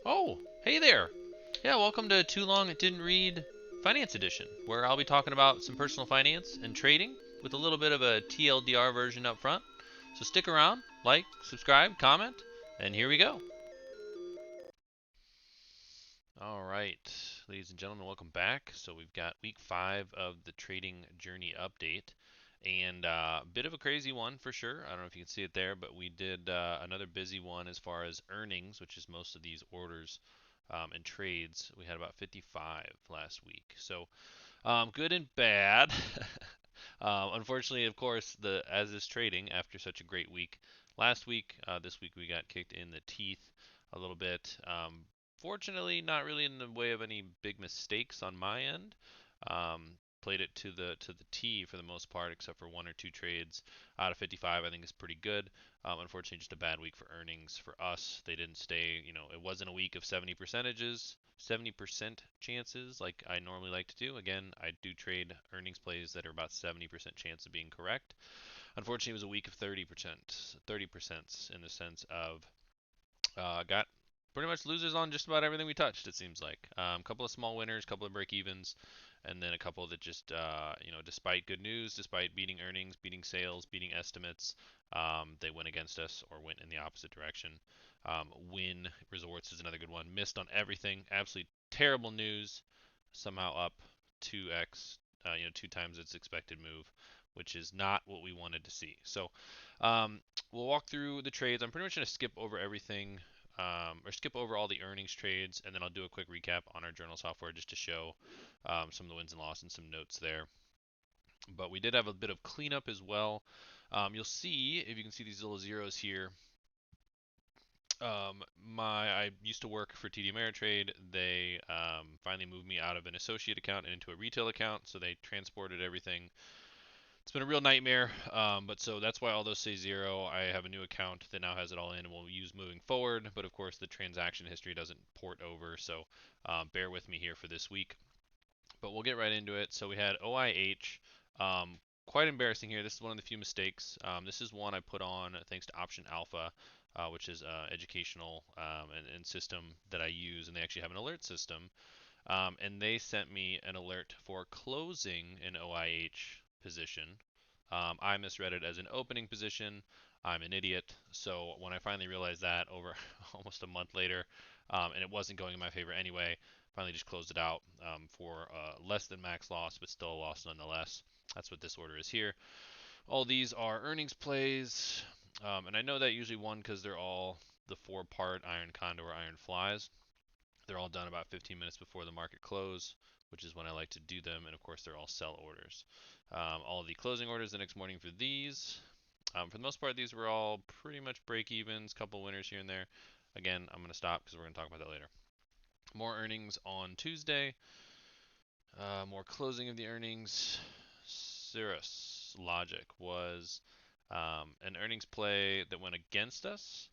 Oh, hey there. Yeah, welcome to Too Long It Didn't Read Finance Edition, where I'll be talking about some personal finance and trading with a little bit of a TLDR version up front. So stick around, like, subscribe, comment, and here we go. All right, ladies and gentlemen, welcome back. So we've got week 5 of the trading journey update, and a bit of a crazy one for sure. I don't know if you can see it there, but we did another busy one as far as earnings, which is most of these orders and trades. We had about 55 last week. So good and bad. Unfortunately, of course, as is trading after such a great week last week, this week we got kicked in the teeth a little bit. Fortunately, not really in the way of any big mistakes on my end. Played it to the T for the most part, except for one or two trades out of 55. I think is pretty good. Unfortunately, just a bad week for earnings for us. They didn't stay. It wasn't a week of 70% chances like I normally like to do. Again, I do trade earnings plays that are about 70% chance of being correct. Unfortunately, it was a week of 30% in the sense of got pretty much losers on just about everything we touched. It seems like a couple of small winners, a couple of break evens, and then a couple that just despite good news, despite beating earnings, beating sales, beating estimates, they went against us or went in the opposite direction. Win Resorts is another good one. Missed on everything. Absolutely terrible news. Somehow up 2x, two times its expected move, which is not what we wanted to see. So we'll walk through the trades. I'm pretty much going to skip over everything or skip over all the earnings trades, and then I'll do a quick recap on our journal software just to show some of the wins and losses and some notes there. But we did have a bit of cleanup as well. You'll see, if you can see these little zeros here, I used to work for TD Ameritrade. They finally moved me out of an associate account and into a retail account, so they transported everything. It's been a real nightmare, but so that's why all those say zero. I have a new account that now has it all in and we'll use moving forward, but of course the transaction history doesn't port over, so bear with me here for this week. But we'll get right into it. So we had OIH. Quite embarrassing here. This is one of the few mistakes. This is one I put on thanks to Option Alpha, which is an educational and system that I use, and they actually have an alert system. And they sent me an alert for closing an OIH position. I misread it as an opening position. I'm an idiot. So when I finally realized that over almost a month later, and it wasn't going in my favor anyway, finally just closed it out for less than max loss, but still a loss nonetheless. That's what this order is here. All these are earnings plays, and I know that usually one because they're all the 4-part iron condor iron flies. They're all done about 15 minutes before the market close, which is when I like to do them. And of course, they're all sell orders. All the closing orders the next morning for these. For the most part, these were all pretty much break evens, couple winners here and there. Again, I'm going to stop because we're going to talk about that later. More earnings on Tuesday. More closing of the earnings. Cirrus Logic was an earnings play that went against us,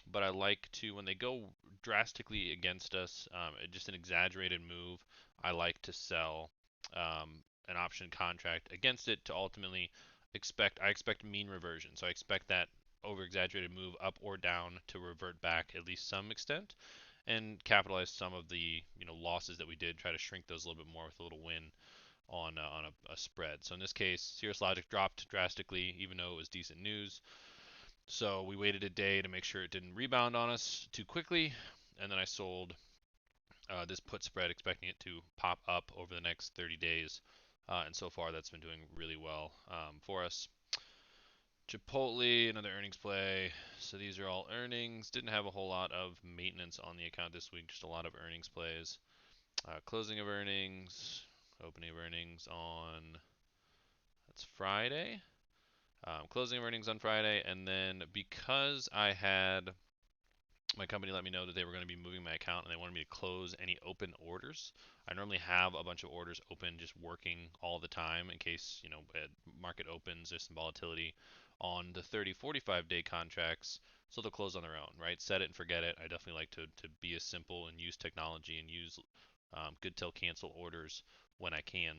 but I like to, when they go drastically against us, just an exaggerated move, I like to sell an option contract against it to ultimately I expect mean reversion. So I expect that over exaggerated move up or down to revert back at least some extent and capitalize some of the losses that we did, try to shrink those a little bit more with a little win on a spread. So in this case, Cirrus Logic dropped drastically even though it was decent news. So we waited a day to make sure it didn't rebound on us too quickly, and then I sold this put spread expecting it to pop up over the next 30 days, and so far that's been doing really well for us. Chipotle, another earnings play. So these are all earnings. Didn't have a whole lot of maintenance on the account this week, just a lot of earnings plays. Closing of earnings, opening of earnings on, that's Friday. Closing of earnings on Friday, and then because my company let me know that they were going to be moving my account and they wanted me to close any open orders. I normally have a bunch of orders open, just working all the time in case, market opens, there's some volatility on the 30, 45 day contracts. So they'll close on their own, right? Set it and forget it. I definitely like to be as simple and use technology and use good till cancel orders when I can.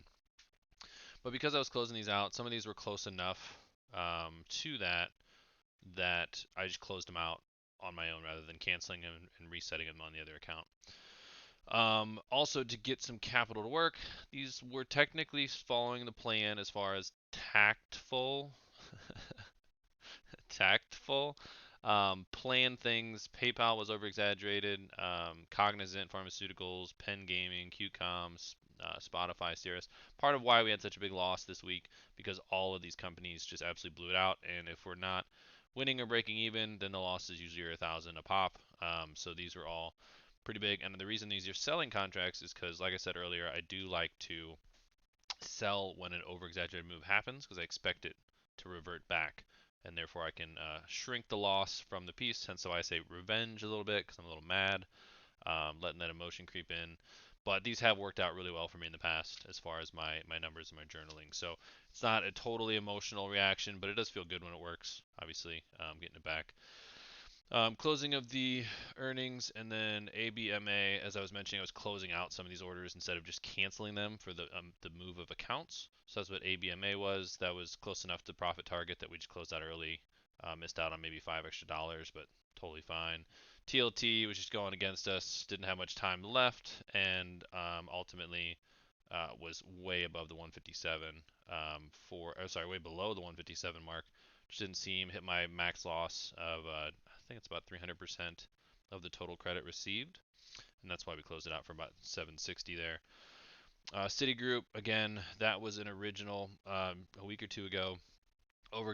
But because I was closing these out, some of these were close enough to that I just closed them out on my own rather than canceling them and resetting them on the other account. Also, to get some capital to work, these were technically following the plan as far as tactful, tactful, plan things. PayPal was over exaggerated. Cognizant Pharmaceuticals, Penn Gaming, QComs, Spotify, Cirrus. Part of why we had such a big loss this week because all of these companies just absolutely blew it out. And if we're not winning or breaking even, then the losses usually are 1,000 a pop. So these were all pretty big. And the reason these are selling contracts is because, like I said earlier, I do like to sell when an over exaggerated move happens because I expect it to revert back. And therefore, I can shrink the loss from the piece. Hence, so I say revenge a little bit because I'm a little mad, letting that emotion creep in. But these have worked out really well for me in the past as far as my numbers and my journaling. So it's not a totally emotional reaction, but it does feel good when it works, obviously, getting it back. Closing of the earnings, and then ABMA, as I was mentioning, I was closing out some of these orders instead of just canceling them for the move of accounts. So that's what ABMA was. That was close enough to profit target that we just closed out early. Missed out on maybe $5 extra, but totally fine. TLT was just going against us. Didn't have much time left, and ultimately was way above the 157 way below the 157 mark. Just didn't seem hit my max loss of I think it's about 300% of the total credit received, and that's why we closed it out for about 760 there. Citigroup, again, that was an original a week or two ago. Over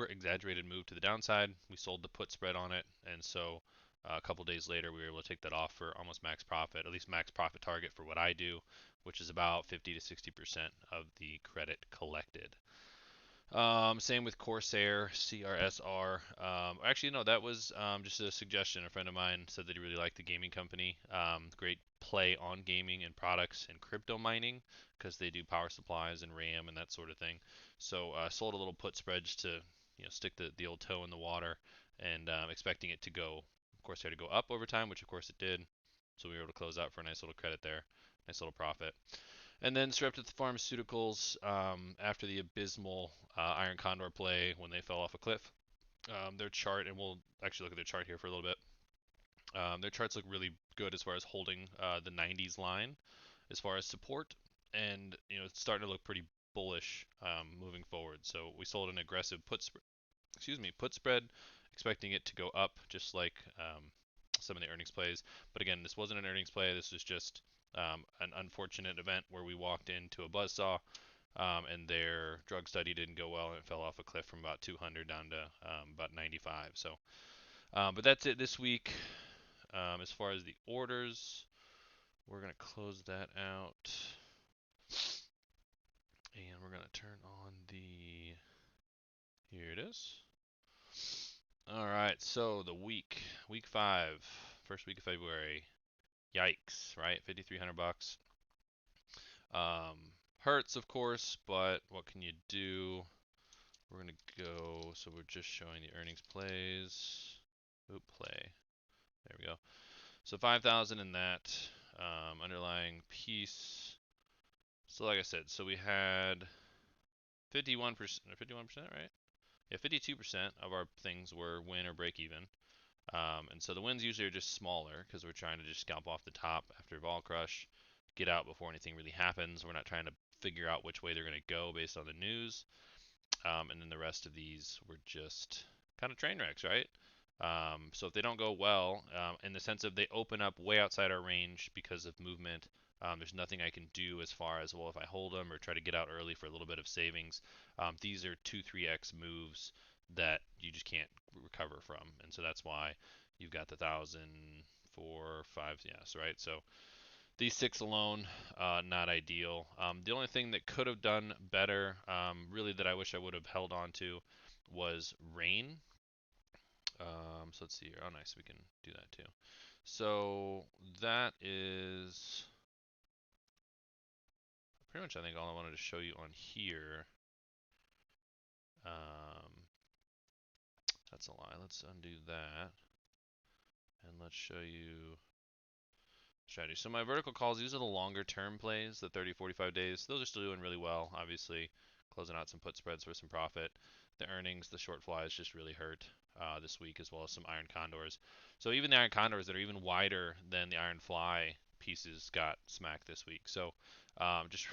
exaggerated move to the downside. We sold the put spread on it, and so a couple days later we were able to take that off for almost max profit, at least max profit target for what I do, which is about 50 to 60% of the credit collected. Same with Corsair, CRSR. Actually, no, that was just a suggestion. A friend of mine said that he really liked the gaming company. Great play on gaming and products and crypto mining because they do power supplies and RAM and that sort of thing. So sold a little put spreads to stick the old toe in the water and expecting it to go, of course, to go up over time, which of course it did. So we were able to close out for a nice little credit there, nice little profit. And then Sarepta Pharmaceuticals, after the abysmal Iron Condor play when they fell off a cliff, their chart, and we'll actually look at their chart here for a little bit. Their charts look really good as far as holding the 90s line as far as support, and it's starting to look pretty bullish moving forward. So we sold an aggressive put spread, expecting it to go up just like some of the earnings plays. But again, this wasn't an earnings play. This was just an unfortunate event where we walked into a buzzsaw and their drug study didn't go well and it fell off a cliff from about 200 down to about 95. So, but that's it this week. As far as the orders, we're going to close that out. And we're going to turn on the. Here it is. All right, so the week 5, first week of February. Yikes, right? 5,300 bucks. Hurts, of course, but what can you do? We're gonna go. So we're just showing the earnings plays. Oop, play. There we go. So 5,000 in that underlying piece. So like I said, so we had 51%, 51%, right? Yeah, 52% of our things were win or break even. And so the wins usually are just smaller because we're trying to just scalp off the top after vol crush, get out before anything really happens. We're not trying to figure out which way they're going to go based on the news. And then the rest of these were just kind of train wrecks, right? So if they don't go well, in the sense of they open up way outside our range because of movement, there's nothing I can do as far as, well, if I hold them or try to get out early for a little bit of savings. These are 2-3x moves that you just can't recover from. And so that's why you've got the 1,000, 4, 5, yes, right? So these 6 alone, not ideal. The only thing that could have done better, really that I wish I would have held on to, was rain. So let's see here. Oh, nice. We can do that too. So that is pretty much, I think, all I wanted to show you on here. That's a lie. Let's undo that. And let's show you strategy. So my vertical calls, these are the longer term plays, the 30, 45 days. Those are still doing really well, obviously. Closing out some put spreads for some profit. The earnings, the short flies just really hurt. this week, as well as some iron condors. So even the iron condors that are even wider than the iron fly pieces got smacked this week. So just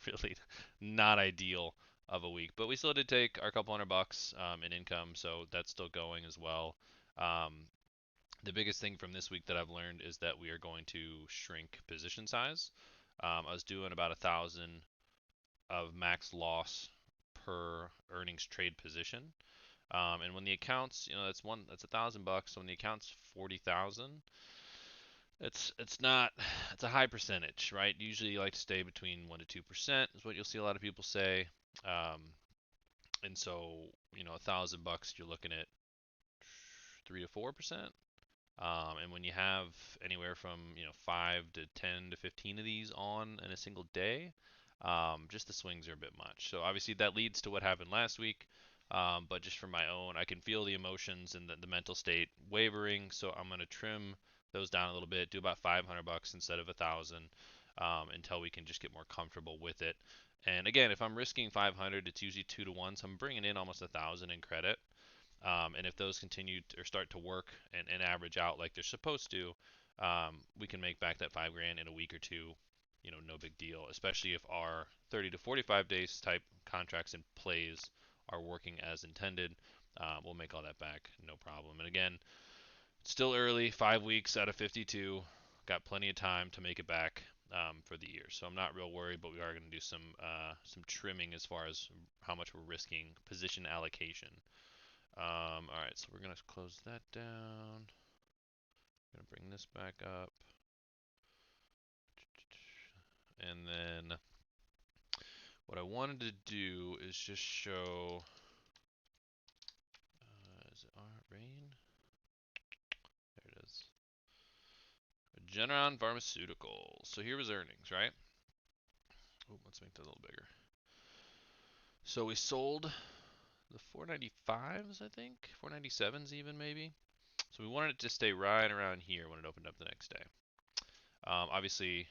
really not ideal of a week. But we still did take our couple $100 in income, so that's still going as well. Um, the biggest thing from this week that I've learned is that we are going to shrink position size. I was doing about 1,000 of max loss per earnings trade position. And when the accounts, that's $1,000. So when the account's 40,000, it's not it's a high percentage, right? Usually you like to stay between 1 to 2% is what you'll see a lot of people say. Um, and so $1,000 you're looking at 3 to 4%. And when you have anywhere from 5 to 10 to 15 of these on in a single day, just the swings are a bit much. So obviously that leads to what happened last week. But just for my own, I can feel the emotions and the mental state wavering. So I'm going to trim those down a little bit, do about $500 instead of 1,000, until we can just get more comfortable with it. And again, if I'm risking 500, it's usually 2 to 1, so I'm bringing in almost 1,000 in credit. And if those continue or start to work and average out like they're supposed to, we can make back that 5 grand in a week or two. No big deal, especially if our 30 to 45 days type contracts and plays are working as intended. We'll make all that back, no problem. And again, still early, 5 weeks out of 52. Got plenty of time to make it back for the year. So I'm not real worried, but we are going to do some trimming as far as how much we're risking position allocation. All right, so we're gonna close that down. I'm gonna bring this back up, and then what I wanted to do is just show. Is it REGN? There it is. Regeneron Pharmaceuticals. So here was earnings, right? Oh, let's make that a little bigger. So we sold the 495s, I think, 497s even maybe. So we wanted it to stay right around here when it opened up the next day. Obviously,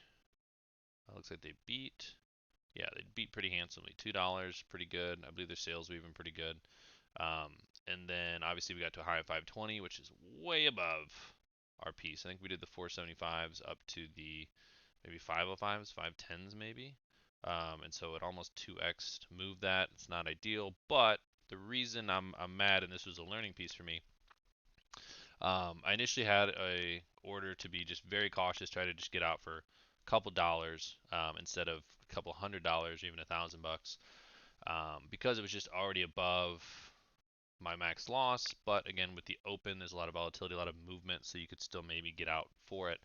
it looks like they beat. Yeah, they beat pretty handsomely. $2, pretty good. I believe their sales were even pretty good. And then obviously we got to a high of 520, which is way above our piece. I think we did the 475s up to the maybe 505s, 510s maybe. And so it almost 2x moved that. It's not ideal, but the reason I'm mad, and this was a learning piece for me, I initially had a order to be just very cautious, try to just get out for a couple dollars instead of a couple $100 or even $1,000, because it was just already above my max loss. But again, with the open, there's a lot of volatility, a lot of movement, so you could still maybe get out for it.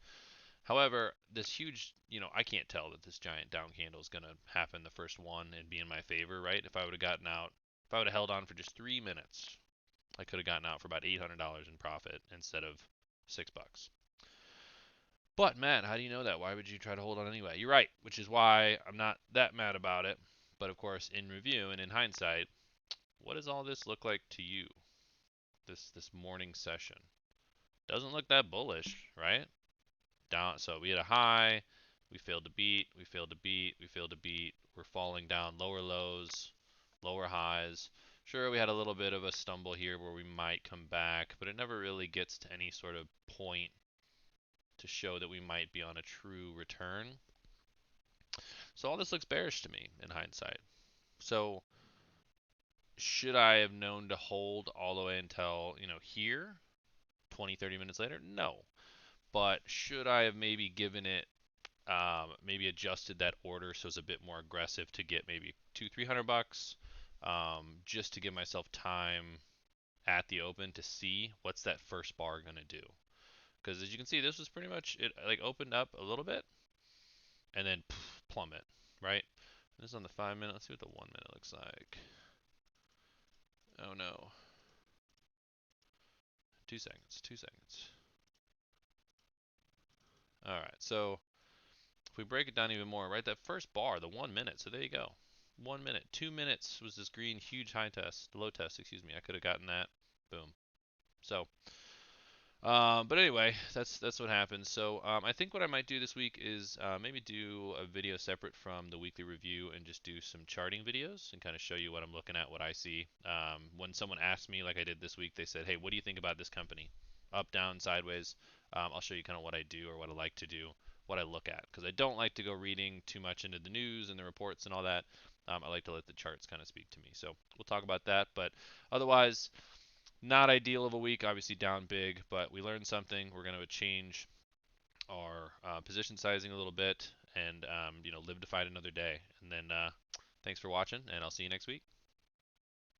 However, this huge, I can't tell that this giant down candle is going to happen the first one and be in my favor, right? If I would have gotten out, if I would have held on for just 3 minutes, I could have gotten out for about $800 in profit instead of $6. But Matt, how do you know that? Why would you try to hold on anyway? You're right, which is why I'm not that mad about it. But of course, in review and in hindsight, what does all this look like to you? This morning session doesn't look that bullish, right? Down. So we had a high, we failed to beat, we failed to beat, we failed to beat. We're falling down lower lows, lower highs. Sure, we had a little bit of a stumble here where we might come back, but it never really gets to any sort of point to show that we might be on a true return. So all this looks bearish to me in hindsight. So should I have known to hold all the way until, here, 20, 30 minutes later? No. But should I have maybe given it, maybe adjusted that order so it's a bit more aggressive to get maybe $200-300, just to give myself time at the open to see what's that first bar going to do. Because as you can see, this was pretty much, it like opened up a little bit and then plummet, right? This is on the 5 minute. Let's see what the 1 minute looks like. Oh no. 2 seconds, 2 seconds. All right, so if we break it down even more, right, that first bar, the 1 minute, so there you go. 1 minute, 2 minutes was this green huge high test, low test, excuse me. I could have gotten that, boom. So But anyway, that's what happens. So I think what I might do this week is maybe do a video separate from the weekly review and just do some charting videos and kind of show you what I'm looking at, what I see. When someone asked me, like I did this week, they said, "Hey, what do you think about this company? Up, down, sideways?" I'll show you kind of what I do or what I like to do, what I look at, because I don't like to go reading too much into the news and the reports and all that. I like to let the charts kind of speak to me. So we'll talk about that. But otherwise, not ideal of a week, obviously down big, but we learned something. We're going to change our position sizing a little bit and live to fight another day. And then thanks for watching, and I'll see you next week.